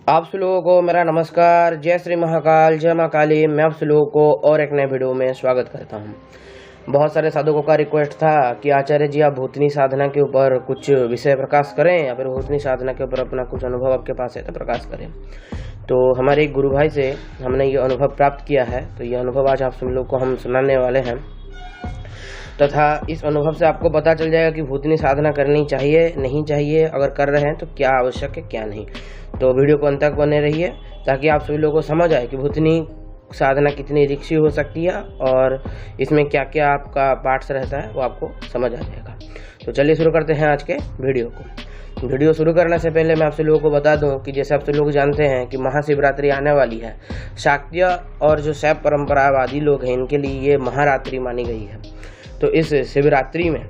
आप सब लोगों को मेरा नमस्कार। जय श्री महाकाल, जय माँ काली। मैं आप सब लोगों को और एक नए वीडियो में स्वागत करता हूँ। बहुत सारे साधकों का रिक्वेस्ट था कि आचार्य जी आप भूतनी साधना के ऊपर कुछ विषय प्रकाश करें या फिर भूतनी साधना के ऊपर अपना कुछ अनुभव आपके पास है तो प्रकाश करें। तो हमारे एक गुरु भाई से हमने ये अनुभव प्राप्त किया है, तो ये अनुभव आज आप सब लोग को हम सुनाने वाले हैं तथा इस अनुभव से आपको पता चल जाएगा कि भूतनी साधना करनी चाहिए नहीं चाहिए, अगर कर रहे हैं तो क्या आवश्यक है क्या नहीं। तो वीडियो को अंत तक बने रहिए ताकि आप सभी लोगों को समझ आए कि भूतनी साधना कितनी रिक्सी हो सकती है और इसमें क्या क्या आपका पार्ट्स रहता है वो आपको समझ आ जाएगा। तो चलिए शुरू करते हैं आज के वीडियो को। वीडियो शुरू करने से पहले मैं आपसे लोगों को बता दूं कि जैसे आप सब लोग जानते हैं कि महाशिवरात्रि आने वाली है। शाक्य और जो शैव परंपरावादी लोग हैं इनके लिए ये महारात्रि मानी गई है। तो इस शिवरात्रि में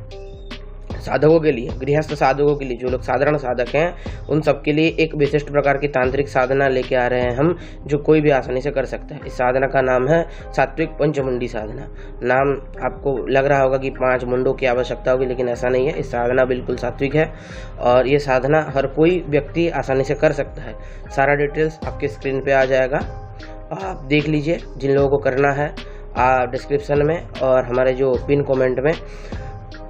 साधकों के लिए, गृहस्थ साधकों के लिए, जो लोग साधारण साधक हैं उन सब के लिए एक विशिष्ट प्रकार की तांत्रिक साधना लेके आ रहे हैं हम, जो कोई भी आसानी से कर सकता है। इस साधना का नाम है सात्विक पंचमुंडी साधना। नाम आपको लग रहा होगा कि 5 मुंडों की आवश्यकता होगी, लेकिन ऐसा नहीं है। इस साधना बिल्कुल सात्विक है और ये साधना हर कोई व्यक्ति आसानी से कर सकता है। सारा डिटेल्स आपके स्क्रीन पे आ जाएगा, आप देख लीजिए। जिन लोगों को करना है डिस्क्रिप्शन में और हमारे जो पिन कमेंट में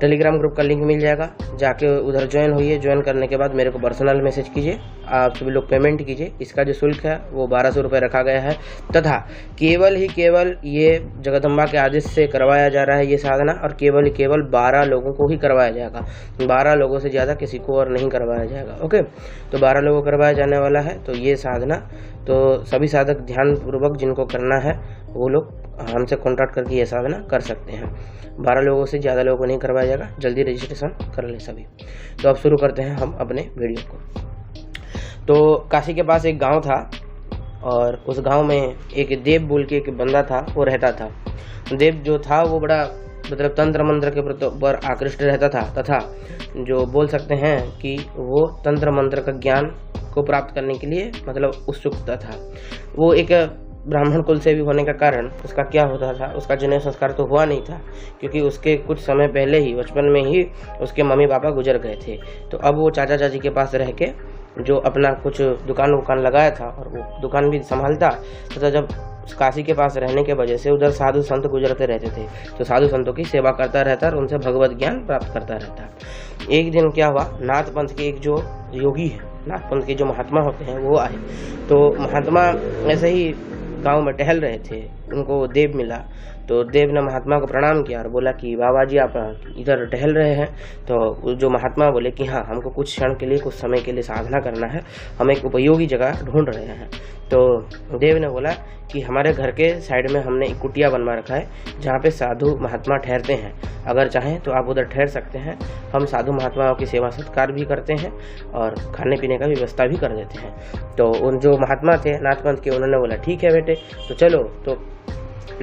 टेलीग्राम ग्रुप का लिंक मिल जाएगा, जाके उधर ज्वाइन होइए। ज्वाइन करने के बाद मेरे को पर्सनल मैसेज कीजिए, आप सभी लोग पेमेंट कीजिए। इसका जो शुल्क है वो 1200 रुपये रखा गया है तथा केवल ये जगदम्बा के आदेश से करवाया जा रहा है ये साधना, और केवल 12 लोगों को ही करवाया जाएगा। 12 लोगों से ज़्यादा किसी को और नहीं करवाया जाएगा। ओके, तो 12 लोगों को करवाया जाने वाला है। तो ये साधना तो सभी साधक ध्यानपूर्वक जिनको करना है वो लोग हमसे कॉन्टैक्ट करके ये साधना कर सकते हैं। 12 लोगों से ज़्यादा लोगों को नहीं करवाया जाएगा। जल्दी रजिस्ट्रेशन कर लें सभी। तो अब शुरू करते हैं हम अपने वीडियो को। तो काशी के पास एक गांव था और उस गांव में एक देव बोल के एक बंदा था, वो रहता था। देव जो था वो बड़ा मतलब तंत्र मंत्र के ऊपर आकृष्ट रहता था तथा जो बोल सकते हैं कि वो तंत्र मंत्र का ज्ञान को प्राप्त करने के लिए मतलब उत्सुकता था। वो एक ब्राह्मण कुल से भी होने का कारण उसका क्या होता था, उसका जनेऊ संस्कार तो हुआ नहीं था क्योंकि उसके कुछ समय पहले ही बचपन में ही उसके मम्मी पापा गुजर गए थे। तो अब वो चाचा चाची के पास रह के जो अपना कुछ दुकान लगाया था और वो दुकान भी संभालता तथा जब काशी के पास रहने के वजह से उधर साधु संत गुजरते रहते थे, तो साधु संतों की सेवा करता रहता और उनसे भगवत ज्ञान प्राप्त करता रहता। एक दिन क्या हुआ, नाथ पंथ के एक जो योगी है, नाथ पंथ के जो महात्मा होते हैं वो आए। तो महात्मा ऐसे ही गांव में टहल रहे थे, उनको देव मिला। तो देव ने महात्मा को प्रणाम किया और बोला कि बाबा जी आप इधर टहल रहे हैं। तो जो महात्मा बोले कि हाँ, हमको कुछ क्षण के लिए, कुछ समय के लिए साधना करना है, हम एक उपयोगी जगह ढूंढ रहे हैं। तो देव ने बोला कि हमारे घर के साइड में हमने एक कुटिया बनवा रखा है जहाँ पे साधु महात्मा ठहरते हैं, अगर चाहें तो आप उधर ठहर सकते हैं। हम साधु महात्माओं की सेवा सत्कार भी करते हैं और खाने पीने का व्यवस्था भी कर देते हैं। तो उन जो महात्मा थे नाथ पंथ के, उन्होंने बोला ठीक है बेटे, तो चलो। तो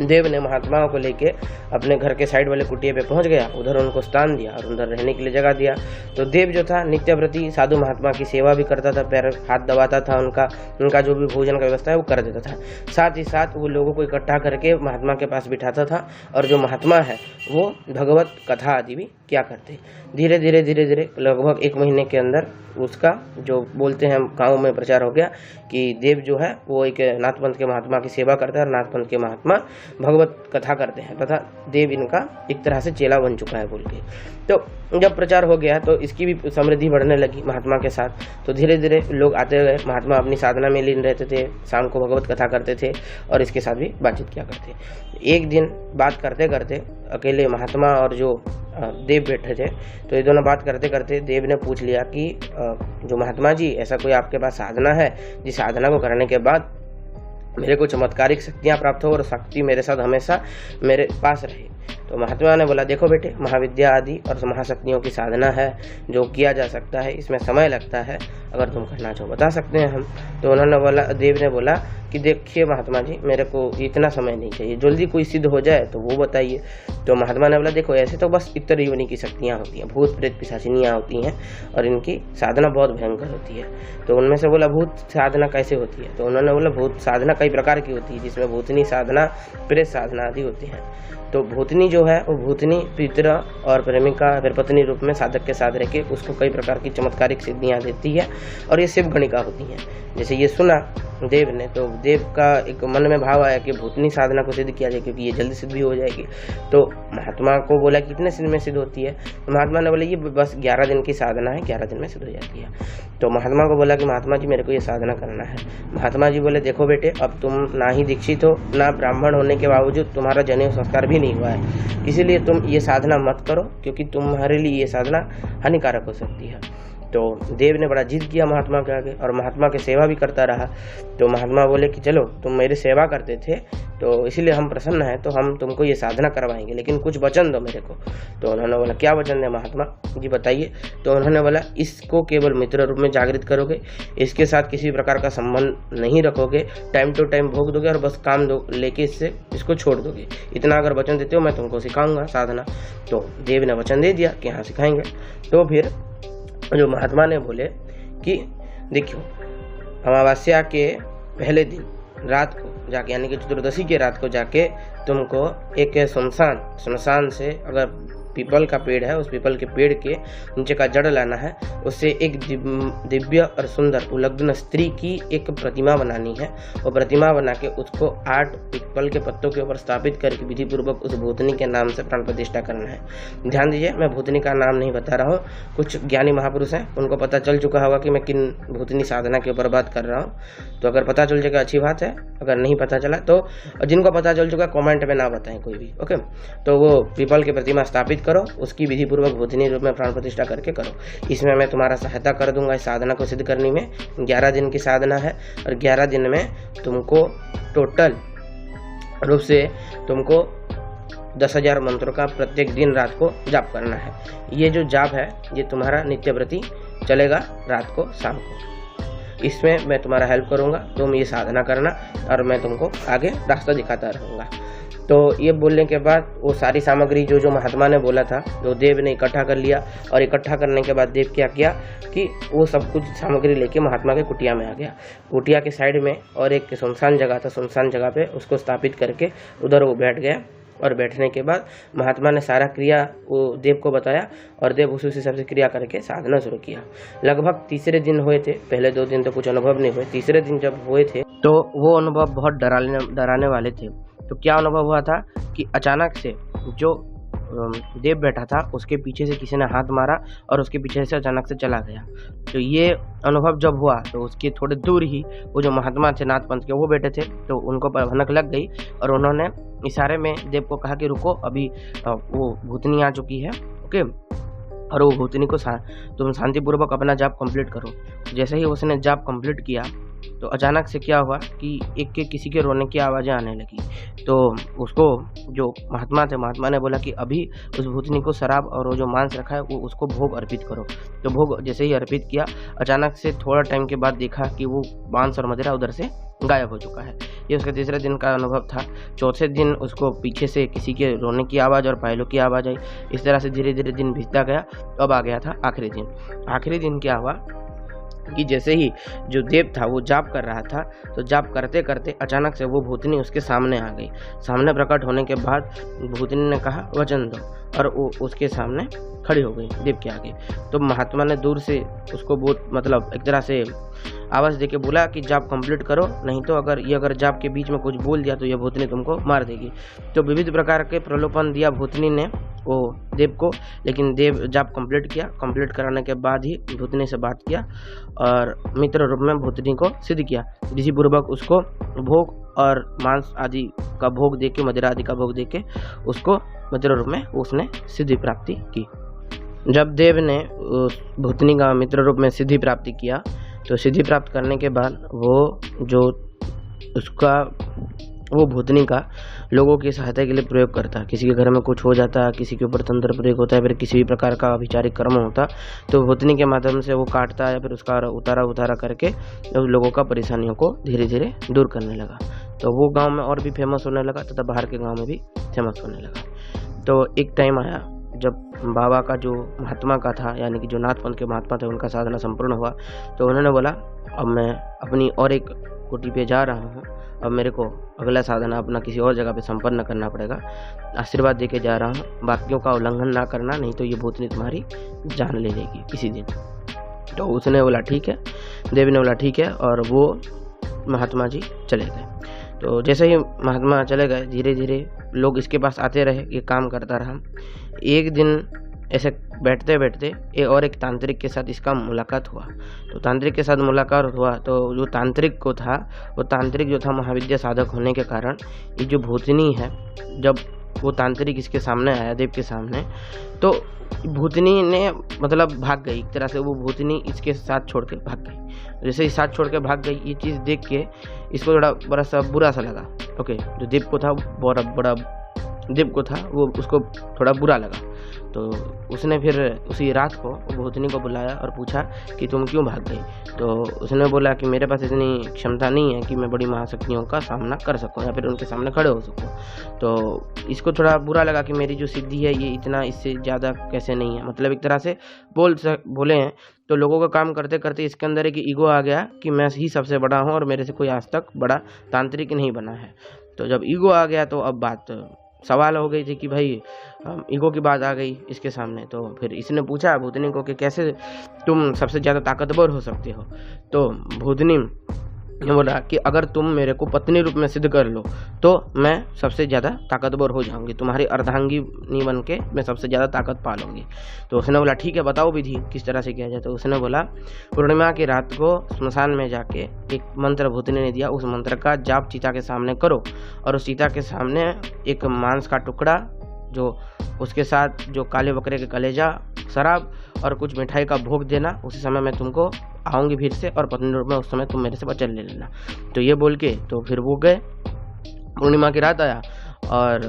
देव ने महात्माओं को लेके अपने घर के साइड वाले कुटिया पे पहुंच गया, उधर उनको स्थान दिया और उधर रहने के लिए जगह दिया। तो देव जो था नित्यव्रती साधु महात्मा की सेवा भी करता था, पैर हाथ दबाता था, उनका जो भी भोजन का व्यवस्था है वो कर देता था। साथ ही साथ वो लोगों को इकट्ठा करके महात्मा के पास बिठाता था और जो महात्मा है वो भगवत कथा आदि भी क्या करते। धीरे धीरे लगभग 1 महीने के अंदर उसका जो बोलते हैं गाँव में प्रचार हो गया कि देव जो है वो एक नाथ पंथ के महात्मा की सेवा करता है और नाथ पंथ के महात्मा भगवत कथा करते हैं तथा देव इनका एक तरह से चेला बन चुका है बोल के। तो जब प्रचार हो गया तो इसकी भी समृद्धि बढ़ने लगी महात्मा के साथ। तो धीरे धीरे लोग आते गए, महात्मा अपनी साधना में लीन रहते थे, शाम को भगवत कथा करते थे और इसके साथ भी बातचीत किया करते। एक दिन बात करते करते अकेले महात्मा और जो देव बैठे थे, तो ये दोनों बात करते करते देव ने पूछ लिया कि जो महात्मा जी, ऐसा कोई आपके पास साधना है जिस साधना को करने के बाद मेरे को चमत्कारिक शक्तियाँ प्राप्त हो और शक्ति मेरे साथ हमेशा मेरे पास रहे। तो महात्मा ने बोला देखो बेटे, महाविद्या आदि और महाशक्तियों की साधना है जो किया जा सकता है, इसमें समय लगता है, अगर तुम करना चाहो बता सकते हैं हम। तो उन्होंने बोला, देव ने बोला कि देखिए महात्मा जी, मेरे को इतना समय नहीं चाहिए, जल्दी कोई सिद्ध हो जाए तो वो बताइए। तो महात्मा ने बोला देखो, ऐसे तो बस इतर योनि की शक्तियाँ होती हैं, भूत प्रेत पिशाचिनियाँ होती हैं और इनकी साधना बहुत भयंकर होती है। तो उनमें से बोला भूत साधना कैसे होती है? तो उन्होंने बोला भूत साधना कई प्रकार की होती है, जिसमें भूतनी साधना, प्रेत साधना आदि होती हैं। तो भूतनी जो जो है वो भूतनी, पितर और प्रेमिका फिर पत्नी रूप में साधक के साथ रह के उसको कई प्रकार की चमत्कारिक सिद्धियां देती है और ये शिव गणिका होती हैं। जैसे ये सुना देव ने, तो देव का एक मन में भाव आया कि भूतनी साधना को सिद्ध किया जाए क्योंकि ये जल्दी सिद्ध भी हो जाएगी। तो महात्मा को बोला कितने दिन में सिद्ध होती है, तो महात्मा ने बोला ये बस 11 दिन की साधना है, 11 दिन में सिद्ध हो जाती है। तो महात्मा को बोला कि महात्मा जी मेरे को ये साधना करना है। महात्मा जी बोले देखो बेटे, अब तुम ना ही दीक्षित हो, ना ब्राह्मण होने के बावजूद तुम्हारा जनेऊ संस्कार भी नहीं हुआ है, इसीलिए तुम ये साधना मत करो क्योंकि तुम्हारे लिए ये साधना हानिकारक हो सकती है। तो देव ने बड़ा जिद किया महात्मा के आगे और महात्मा की सेवा भी करता रहा। तो महात्मा बोले कि चलो तुम मेरी सेवा करते थे तो इसीलिए हम प्रसन्न हैं, तो हम तुमको ये साधना करवाएंगे, लेकिन कुछ वचन दो मेरे को। तो उन्होंने बोला क्या वचन दे महात्मा जी बताइए। तो उन्होंने बोला इसको केवल मित्र रूप में जागृत करोगे, इसके साथ किसी प्रकार का संबंध नहीं रखोगे, टाइम टू टाइम भोग दोगे और बस काम दो लेके इसको छोड़ दोगे। इतना अगर वचन देते हो मैं तुमको सिखाऊंगा साधना। तो देव ने वचन दे दिया कि हाँ सिखाएंगे। तो फिर जो महात्मा ने बोले कि देखियो अमावस्या के पहले दिन रात को जाके यानी कि चतुर्दशी के रात को जाके तुमको एक सुनसान से अगर पीपल का पेड़ है उस पीपल के पेड़ के नीचे का जड़ लाना है, उससे एक दिव्य और सुंदर उलग्न स्त्री की एक प्रतिमा बनानी है। वो प्रतिमा बना के उसको 8 पीपल के पत्तों के ऊपर स्थापित करके विधि पूर्वक उस भूतनी के नाम से प्राण प्रतिष्ठा करना है। ध्यान दीजिए मैं भूतनी का नाम नहीं बता रहा हूँ, कुछ ज्ञानी महापुरुष हैं उनको पता चल चुका होगा कि मैं किन भूतनी साधना के ऊपर बात कर रहा हूँ। तो अगर पता चल जाएगा अच्छी बात है, अगर नहीं पता चला तो जिनको पता चल चुका कॉमेंट में ना बताएं कोई भी, ओके। तो वो पीपल की प्रतिमा स्थापित करो, उसकी विधि पूर्वक भूतनी रूप में प्राण प्रतिष्ठा करके करो। इसमें मैं तुम्हारा सहायता कर दूंगा इस साधना को सिद्ध करने में। 11 दिन की साधना है और 11 दिन में तुमको टोटल रूप से तुमको 10,000 मंत्रों का प्रत्येक दिन रात को जाप करना है। ये जो जाप है ये तुम्हारा नित्यव्रती चलेगा रात को शाम को। इसमें मैं तुम्हारा हेल्प करूंगा, तुम ये साधना करना और मैं तुमको आगे रास्ता दिखाता रहूँगा। तो ये बोलने के बाद वो सारी सामग्री जो महात्मा ने बोला था तो देव ने इकट्ठा कर लिया और इकट्ठा करने के बाद देव क्या किया कि वो सब कुछ सामग्री लेके महात्मा के कुटिया में आ गया। कुटिया के साइड में और एक सुनसान जगह था, सुनसान जगह पे उसको स्थापित करके उधर वो बैठ गया और बैठने के बाद महात्मा ने सारा क्रिया वो देव को बताया और देव उसी हिसाब से क्रिया करके साधना शुरू किया। लगभग तीसरे दिन हुए थे, पहले 2 दिन तो कुछ अनुभव नहीं हुए, तीसरे दिन जब हुए थे तो वो अनुभव बहुत डराने वाले थे। तो क्या अनुभव हुआ था कि अचानक से जो देव बैठा था उसके पीछे से किसी ने हाथ मारा और उसके पीछे से अचानक से चला गया। तो ये अनुभव जब हुआ तो उसके थोड़े दूर ही वो जो महात्मा थे नाथ पंथ के वो बैठे थे, तो उनको भनक लग गई और उन्होंने इशारे में देव को कहा कि रुको अभी वो भूतनी आ चुकी है, ओके। और वो भूतनी को तुम शांतिपूर्वक अपना जाप कंप्लीट करो। जैसे ही उसने जाप कंप्लीट किया तो अचानक से क्या हुआ कि किसी के रोने की आवाज़ें आने लगी। तो उसको जो महात्मा थे, महात्मा ने बोला कि अभी उस भूतनी को शराब और वो जो मांस रखा है वो उसको भोग अर्पित करो। तो भोग जैसे ही अर्पित किया अचानक से थोड़ा टाइम के बाद देखा कि वो मांस और मदिरा उधर से गायब हो चुका है। ये उसके तीसरे दिन का अनुभव था। चौथे दिन उसको पीछे से किसी के रोने की आवाज़ और पायलों की आवाज़ आई। इस तरह से धीरे धीरे दिन बीतता गया। अब आ गया था आखिरी दिन। आखिरी दिन क्या हुआ कि जैसे ही जो देव था वो जाप कर रहा था, तो जाप करते करते अचानक से वो भूतनी उसके सामने आ गई। सामने प्रकट होने के बाद भूतनी ने कहा वचन दो, और वो उसके सामने खड़ी हो गई देव के आगे। तो महात्मा ने दूर से उसको बहुत मतलब एक तरह से आवाज़ देके बोला कि जाप कंप्लीट करो, नहीं तो अगर जाप के बीच में कुछ बोल दिया तो ये भूतनी तुमको मार देगी। तो विविध प्रकार के प्रलोभन दिया भूतनी ने वो देव को, लेकिन देव जाप कंप्लीट किया। कंप्लीट कराने के बाद ही भूतनी से बात किया और मित्र रूप में भूतनी को सिद्ध किया। विधि पूर्वक उसको भोग और मांस आदि का भोग देके, मदिरा आदि का भोग देके उसको मित्र रूप में उसने सिद्धि प्राप्ति की। जब देव ने उस भूतनी का मित्र रूप में सिद्धि प्राप्ति किया तो सिद्धि प्राप्त करने के बाद वो भूतनी का लोगों की सहायता के लिए प्रयोग करता। किसी के घर में कुछ हो जाता, किसी के ऊपर तंत्र प्रयोग होता है, फिर किसी भी प्रकार का अभिचारिक कर्म होता तो भूतनी के माध्यम से वो काटता या फिर उसका उतारा करके लोगों का परेशानियों को धीरे धीरे दूर करने लगा। तो वो गांव में और भी फेमस होने लगा तथा बाहर के गांव में भी फेमस होने लगा। तो एक टाइम आया जब बाबा का जो महात्मा का था, यानी कि जो नाथ पंथ के महात्मा थे, उनका साधना संपूर्ण हुआ। तो उन्होंने बोला अब मैं अपनी और एक कोटि पे जा रहा हूँ, अब मेरे को अगला साधना अपना किसी और जगह पे संपन्न करना पड़ेगा, आशीर्वाद दे के जा रहा हूँ, बाकियों का उल्लंघन ना करना, नहीं तो ये भूतनी तुम्हारी जान ले लेगी किसी दिन। तो उसने बोला ठीक है, देवी ने बोला ठीक है, और वो महात्मा जी चले गए। तो जैसे ही महात्मा चले गए, धीरे धीरे लोग इसके पास आते रहे, ये काम करता रहा। एक दिन ऐसे बैठते बैठते एक तांत्रिक के साथ इसका मुलाकात हुआ। तो तांत्रिक के साथ मुलाकात हुआ तो जो तांत्रिक को था, वो तांत्रिक जो था महाविद्या साधक होने के कारण, ये जो भूतनी है, जब वो तांत्रिक इसके सामने आया, देव के सामने, तो भूतनी ने मतलब भाग गई एक तरह से। वो भूतनी इसके साथ छोड़ के भाग गई। जैसे ही साथ छोड़ के भाग गई, ये चीज़ देख के इसको थोड़ा बड़ा सा बुरा सा लगा। ओके, जो देव को था, बड़ा देव को था, वो उसको थोड़ा बुरा लगा। तो उसने फिर उसी रात को भूतनी को बुलाया और पूछा कि तुम क्यों भाग गई। तो उसने बोला कि मेरे पास इतनी क्षमता नहीं है कि मैं बड़ी महाशक्तियों का सामना कर सकूं या फिर उनके सामने खड़े हो सकूं। तो इसको थोड़ा बुरा लगा कि मेरी जो सिद्धि है ये इतना, इससे ज़्यादा कैसे नहीं है। मतलब एक तरह से बोले हैं तो लोगों का काम करते करते इसके अंदर एक ईगो आ गया कि मैं ही सबसे बड़ा हूँ और मेरे से कोई आज तक बड़ा तांत्रिक नहीं बना है। तो जब ईगो आ गया तो अब बात सवाल हो गई थी कि भाई ईगो की बात आ गई इसके सामने। तो फिर इसने पूछा भूतनी को कि कैसे तुम सबसे ज़्यादा ताकतवर हो सकते हो। तो भूतनी ने बोला कि अगर तुम मेरे को पत्नी रूप में सिद्ध कर लो तो मैं सबसे ज़्यादा ताकतवर हो जाऊंगी, तुम्हारी अर्धांगिनी बन के मैं सबसे ज़्यादा ताकत पा लूँगी। तो उसने बोला ठीक है, बताओ विधि किस तरह से किया जाए। तो उसने बोला पूर्णिमा की रात को स्मशान में जाके एक मंत्र भूतनी ने दिया, उस मंत्र का जाप चीता के सामने करो और उस चीता के सामने एक मांस का टुकड़ा, जो उसके साथ जो काले बकरे के कलेजा, शराब और कुछ मिठाई का भोग देना। उसी समय मैं तुमको आऊँगी फिर से और पत्नी रूप में उस समय तुम मेरे से वचन ले लेना। तो ये बोल के तो फिर वो गए। पूर्णिमा की रात आया और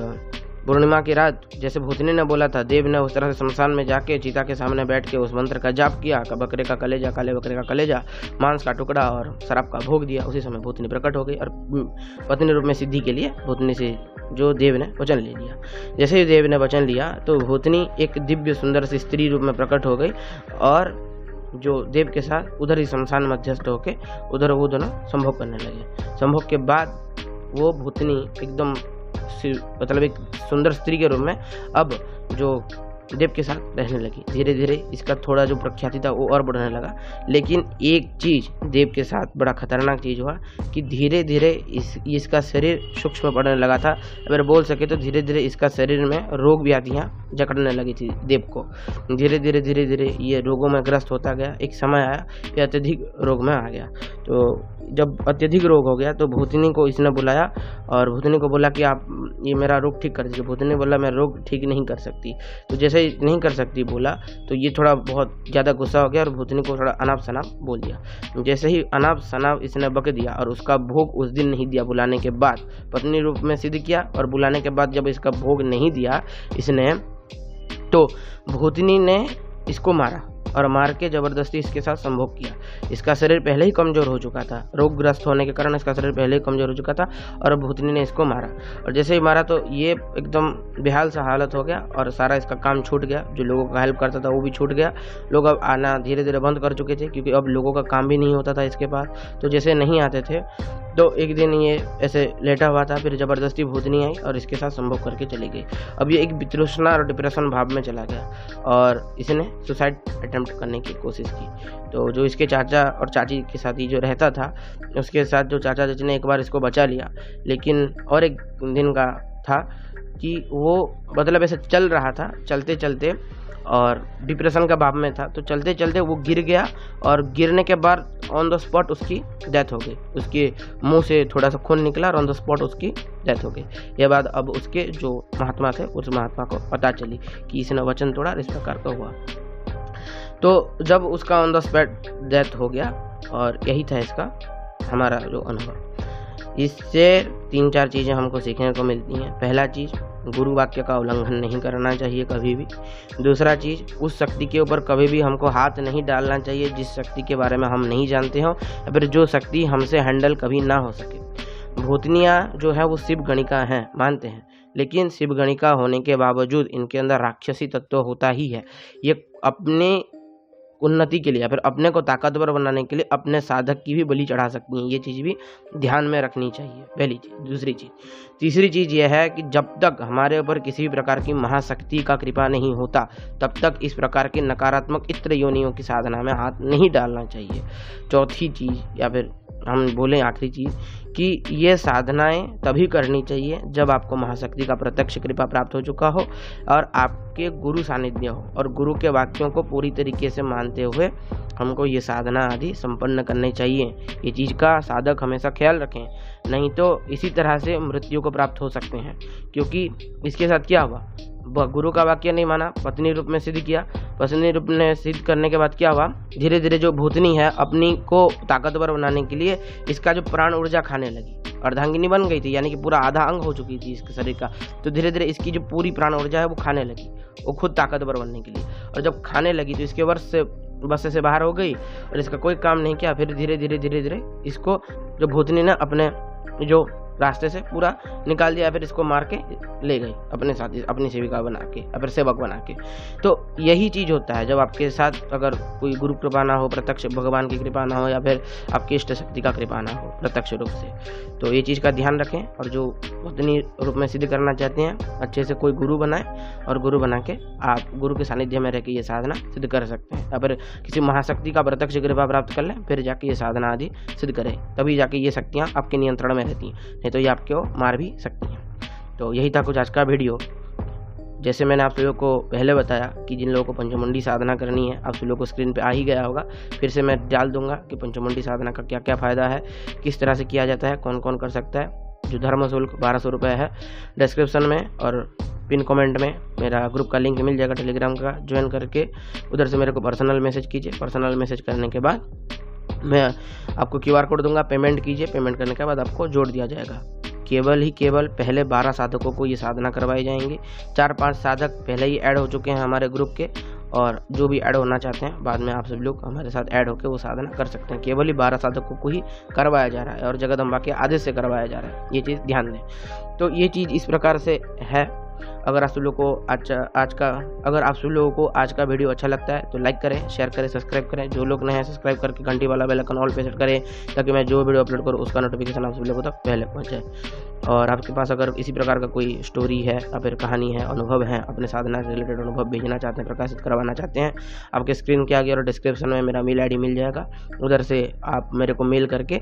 पूर्णिमा की रात जैसे भूतनी ने बोला था, देव ने उस तरह से शमशान में जाके चीता के सामने बैठ के उस मंत्र का जाप किया। बकरे का कलेजा, काले बकरे का कलेजा, मांस का टुकड़ा और शराब का भोग दिया। उसी समय भूतनी प्रकट हो गई और पत्नी रूप में सिद्धि के लिए भूतनी से जो देव ने वचन ले लिया। जैसे ही देव ने वचन लिया तो भूतनी एक दिव्य सुंदर सी स्त्री रूप में प्रकट हो गई और जो देव के साथ उधर ही शमशान मध्यस्थ होके उधर वो दोनों संभोग करने लगे। संभोग के बाद वो भूतनी एकदम मतलब एक सुंदर स्त्री के रूप में अब जो देव के साथ रहने लगी। धीरे धीरे इसका थोड़ा जो प्रख्याति था वो और बढ़ने लगा। लेकिन एक चीज़ देव के साथ बड़ा खतरनाक चीज़ हुआ कि धीरे धीरे इसका शरीर सूक्ष्म पड़ने लगा था। अगर बोल सके तो धीरे धीरे इसका शरीर में रोग व्याधियाँ जकड़ने लगी थी देव को। धीरे धीरे ये रोगों में ग्रस्त होता गया। एक समय आया ये अत्यधिक रोग में आ गया। तो जब अत्यधिक रोग हो गया तो भूतनी को इसने बुलाया और भूतनी को बोला कि आप ये मेरा रोग ठीक कर दीजिए। भूतनी बोला मैं रोग ठीक नहीं कर सकती। तो जैसे ही नहीं कर सकती बोला तो ये थोड़ा बहुत ज़्यादा गुस्सा हो गया और भूतनी को थोड़ा अनाप शनाप बोल दिया। जैसे ही अनाप शनाप इसने बक दिया और उसका भोग उस दिन नहीं दिया। बुलाने के बाद पत्नी रूप में सिद्ध किया और बुलाने के बाद जब इसका भोग नहीं दिया इसने, तो भूतनी ने इसको मारा और मार के जबरदस्ती इसके साथ संभोग किया। इसका शरीर पहले ही कमजोर हो चुका था, रोगग्रस्त होने के कारण इसका शरीर पहले ही कमजोर हो चुका था और भूतनी ने इसको मारा। और जैसे ही मारा तो ये एकदम बेहाल सा हालत हो गया और सारा इसका काम छूट गया। जो लोगों का हेल्प करता था वो भी छूट गया। लोग अब आना धीरे धीरे बंद कर चुके थे क्योंकि अब लोगों का काम भी नहीं होता था इसके पास। तो जैसे नहीं आते थे तो एक दिन ये ऐसे लेटा हुआ था, फिर जबरदस्ती भूतनी आई और इसके साथ संभोग करके चली गई। अब ये एक वितृष्णा और डिप्रेशन भाव में चला गया और इसने सुसाइड अटेम्प्ट करने की कोशिश की। तो जो इसके चाचा और चाची के साथ ही जो रहता था उसके साथ जो चाचा चाची ने एक बार इसको बचा लिया। लेकिन और एक दिन का था कि वो मतलब ऐसे चल रहा था, चलते चलते और डिप्रेशन का भाव में था। तो चलते चलते वो गिर गया और गिरने के बाद ऑन द स्पॉट उसकी डेथ हो गई। उसके मुंह से थोड़ा सा खून निकला और ऑन द स्पॉट उसकी डेथ हो गई। ये बात अब उसके जो महात्मा थे उस महात्मा को पता चली कि इसने वचन तोड़ा, इस प्रकार का हुआ। तो जब उसका ऑन द स्पॉट डेथ हो गया और यही था इसका हमारा जो अनुभव। इससे 3-4 चीज़ें हमको सीखने को मिलती हैं। पहला चीज़, गुरु वाक्य का उल्लंघन नहीं करना चाहिए कभी भी। दूसरा चीज़, उस शक्ति के ऊपर कभी भी हमको हाथ नहीं डालना चाहिए जिस शक्ति के बारे में हम नहीं जानते हो या फिर जो शक्ति हमसे हैंडल कभी ना हो सके। भूतनियाँ जो है वो शिव गणिका हैं, मानते हैं, लेकिन शिव गणिका होने के बावजूद इनके अंदर राक्षसी तत्व होता ही है। ये अपने उन्नति के लिए या फिर अपने को ताकतवर बनाने के लिए अपने साधक की भी बलि चढ़ा सकती हैं। ये चीज़ भी ध्यान में रखनी चाहिए, पहली चीज़। दूसरी चीज़, तीसरी चीज़ यह है कि जब तक हमारे ऊपर किसी भी प्रकार की महाशक्ति का कृपा नहीं होता तब तक इस प्रकार के नकारात्मक इत्र योनियों की साधना में हाथ नहीं डालना चाहिए। चौथी चीज़ या फिर हम बोलें आखिरी चीज़ कि ये साधनाएं तभी करनी चाहिए जब आपको महाशक्ति का प्रत्यक्ष कृपा प्राप्त हो चुका हो और आपके गुरु सानिध्य हो, और गुरु के वाक्यों को पूरी तरीके से मानते हुए हमको ये साधना आदि संपन्न करनी चाहिए। ये चीज़ का साधक हमेशा ख्याल रखें, नहीं तो इसी तरह से मृत्यु को प्राप्त हो सकते हैं। क्योंकि इसके साथ क्या हुआ, गुरु का वाक्य नहीं माना, पत्नी रूप में सिद्ध किया, पत्नी रूप में सिद्ध करने के बाद क्या हुआ, धीरे धीरे जो भूतनी है अपनी को ताकतवर बनाने के लिए इसका जो प्राण ऊर्जा खाने लगी, अर्धांगिनी बन गई थी, यानी कि पूरा आधा अंग हो चुकी थी इसके शरीर का। तो धीरे धीरे इसकी जो पूरी प्राण ऊर्जा है वो खाने लगी, वो खुद ताकतवर बनने के लिए। और जब खाने लगी तो इसके बस से बाहर हो गई और इसका कोई काम नहीं किया। फिर धीरे धीरे धीरे धीरे इसको जो भूतनी ने अपने जो रास्ते से पूरा निकाल दिया, फिर इसको मार के ले गई अपने साथ, अपनी सेविका बना के या फिर सेवक बना के। तो यही चीज़ होता है जब आपके साथ अगर कोई गुरु कृपा ना हो, प्रत्यक्ष भगवान की कृपा ना हो, या फिर आपकी इष्ट शक्ति का कृपा ना हो प्रत्यक्ष रूप से। तो ये चीज़ का ध्यान रखें, और जो भूतनी रूप में सिद्ध करना चाहते हैं अच्छे से कोई गुरु बनाए, और गुरु बना के आप गुरु के सानिध्य में रह के ये साधना सिद्ध कर सकते हैं, या फिर किसी महाशक्ति का प्रत्यक्ष कृपा प्राप्त कर लें, फिर जाके ये साधना आदि सिद्ध करें, तभी जाके ये शक्तियाँ आपके नियंत्रण में रहती हैं, तो ये आपको मार भी सकती हैं। तो यही था कुछ आज का वीडियो। जैसे मैंने आप लोगों को पहले बताया कि जिन लोगों को पंचमुंडी साधना करनी है, आप लोगों को स्क्रीन पे आ ही गया होगा, फिर से मैं डाल दूंगा कि पंचमुंडी साधना का क्या क्या फ़ायदा है, किस तरह से किया जाता है, कौन कौन कर सकता है। जो धर्म शुल्क 1200 रुपये है, डिस्क्रिप्शन में और पिन कमेंट में मेरा ग्रुप का लिंक मिल जाएगा टेलीग्राम का, ज्वाइन करके उधर से मेरे को पर्सनल मैसेज कीजिए। पर्सनल मैसेज करने के बाद मैं आपको QR कोड दूंगा, पेमेंट कीजिए, पेमेंट करने के बाद आपको जोड़ दिया जाएगा। केवल पहले 12 साधकों को ये साधना करवाई जाएंगी। 4-5 साधक पहले ही ऐड हो चुके हैं हमारे ग्रुप के, और जो भी ऐड होना चाहते हैं बाद में आप सब लोग हमारे साथ ऐड होकर वो साधना कर सकते हैं। केवल ही 12 साधकों को ही करवाया जा रहा है और जगदम्बा के आदेश से करवाया जा रहा है, ये चीज़ ध्यान दें। तो ये चीज़ इस प्रकार से है। अगर आप सब लोगों को आज का वीडियो अच्छा लगता है तो लाइक करें, शेयर करें, सब्सक्राइब करें। जो लोग नए हैं सब्सक्राइब करके घंटी वाला बेल आइकन ऑल पे सेट करें, ताकि मैं जो वीडियो अपलोड करूँ उसका नोटिफिकेशन आप सब लोगों तक पहले पहुँच जाए। और आपके पास अगर इसी प्रकार का कोई स्टोरी है या फिर कहानी है, अनुभव है, अपने साधना से रिलेटेड अनुभव भेजना चाहते हैं, प्रकाशित करवाना चाहते हैं, आपके स्क्रीन के आगे और डिस्क्रिप्शन में मेरा मेल ID मिल जाएगा, उधर से आप मेरे को मेल करके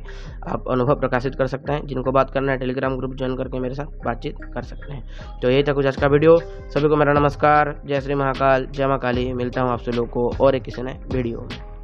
आप अनुभव प्रकाशित कर सकते हैं। जिनको बात करना है टेलीग्राम ग्रुप ज्वाइन करके मेरे साथ बातचीत कर सकते हैं। तो यही था कुछ आज का वीडियो। सभी को मेरा नमस्कार, जय श्री महाकाल, जय मां काली। मिलता हूँ आप सब लोगों को और एक किसी नए वीडियो में।